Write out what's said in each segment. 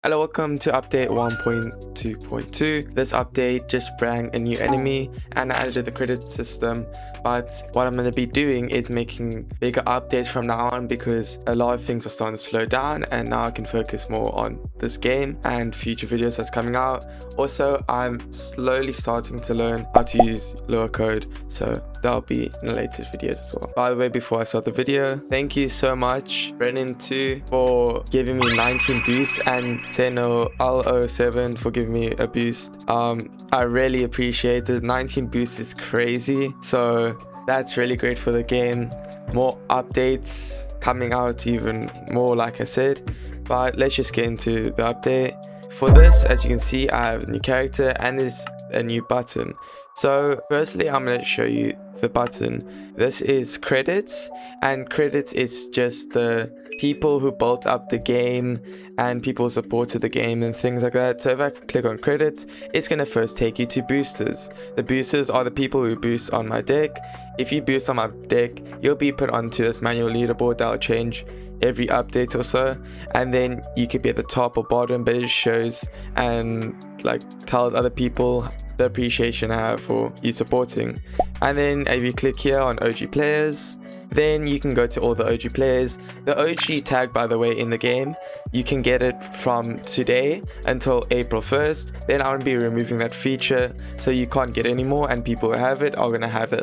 Hello, welcome to update 1.2.2. This update just brought a new enemy and added the credit system, but what I'm going to be doing is making bigger updates from now on because a lot of things are starting to slow down, and now I can focus more on this game and future videos that's coming out. Also, I'm slowly starting to learn how to use lower code, so that'll be in the latest videos as well. By the way, before I start the video, thank you so much Brennan2 for giving me 19 boosts and L07 for giving me a boost. I really appreciate it. 19 boosts is crazy, so that's really great for the game. More updates coming out, even more like I said, but let's just get into the update. For this, as you can see, I have a new character and there's a new button. So firstly, I'm going to show you the button. This is credits, and credits is just the people who built up the game and people who supported the game and things like that. So if I click on credits, it's going to first take you to boosters. The boosters are the people who boost on my deck. If you boost on my deck, you'll be put onto this manual leaderboard that'll change every update or so, and then you could be at the top or bottom, but it shows and like tells other people the appreciation I have for you supporting. And then if you click here on OG players, then you can go to all the OG players. The OG tag, by the way, in the game, you can get it from today until April 1st. Then I'm going to be removing that feature, so you can't get any more, and people who have it are going to have the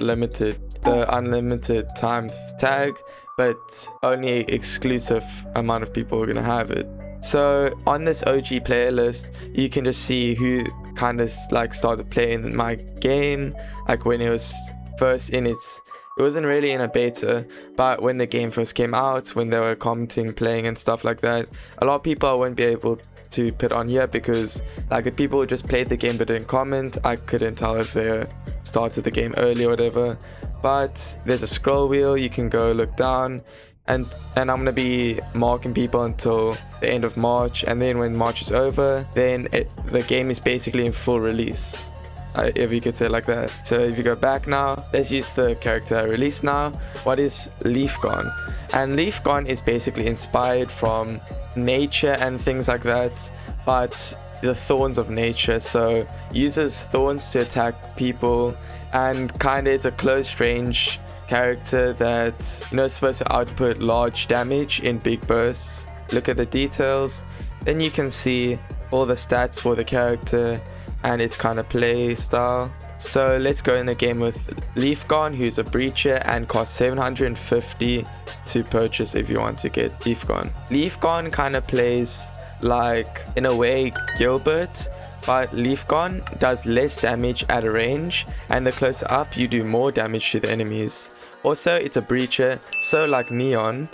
unlimited time tag, but only exclusive amount of people are going to have it. So on this OG player list, you can just see who kind of like started playing my game, like when it was first in it wasn't really in a beta, but when the game first came out, when they were commenting, playing and stuff like that, a lot of people I won't be able to put on here because like the people who just played the game but didn't comment, I couldn't tell if they started the game early or whatever. But there's a scroll wheel, you can go look down, and I'm gonna be marking people until the end of March, and then when March is over, then the game is basically in full release, if you could say it like that. So if you go back now, let's use the character I released now. What is Leafgon? And Leafgon is basically inspired from nature and things like that, but the thorns of nature. So uses thorns to attack people, and kind of is a close range character that, you know, is supposed to output large damage in big bursts. Look at the details, then you can see all the stats for the character and its kind of play style. So let's go in a game with Leafgon, who's a breacher and costs 750 to purchase if you want to get Leafgon. Leafgon kind of plays like, in a way, Gilbert, but Leafgon does less damage at a range, and the closer up you do more damage to the enemies. Also, it's a breacher, so like Neon,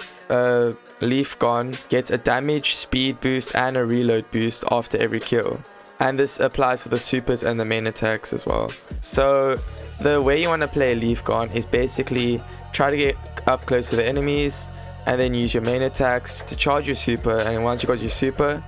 Leafgon gets a damage, speed boost and a reload boost after every kill. And this applies for the supers and the main attacks as well. So the way you want to play Leafgon is basically try to get up close to the enemies and then use your main attacks to charge your super, and once you got your super,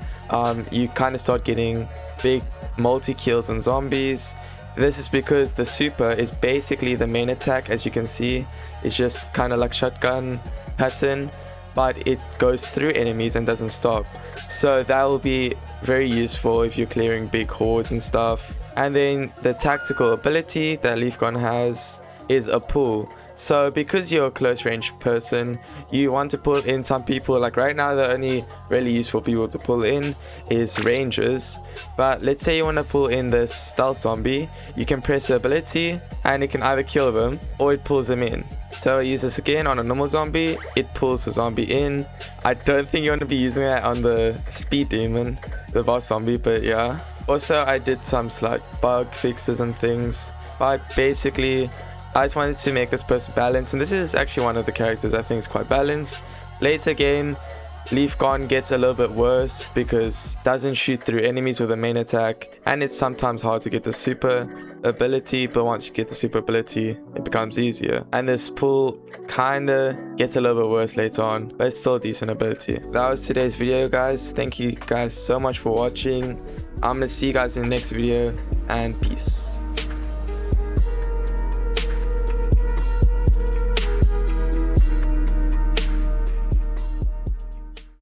you kind of start getting big multi-kills on zombies. This is because the super is basically the main attack. As you can see, it's just kind of like shotgun pattern, but it goes through enemies and doesn't stop. So that will be very useful if you're clearing big hordes and stuff. And then the tactical ability that Leafgon has is a pull. So because you're a close range person, you want to pull in some people. Like right now, the only really useful people to pull in is rangers, but let's say you want to pull in the stealth zombie, you can press the ability and it can either kill them or it pulls them in. So I use this again on a normal zombie, it pulls the zombie in. I don't think you want to be using that on the speed demon, the boss zombie, but yeah. Also, I did some slight bug fixes and things, but basically I just wanted to make this person balanced, and this is actually one of the characters I think is quite balanced. Later game, Leafgon gets a little bit worse because it doesn't shoot through enemies with the main attack, and it's sometimes hard to get the super ability, but once you get the super ability, it becomes easier. And this pull kinda gets a little bit worse later on, but it's still a decent ability. That was today's video, guys. Thank you guys so much for watching. I'm gonna see you guys in the next video, and peace.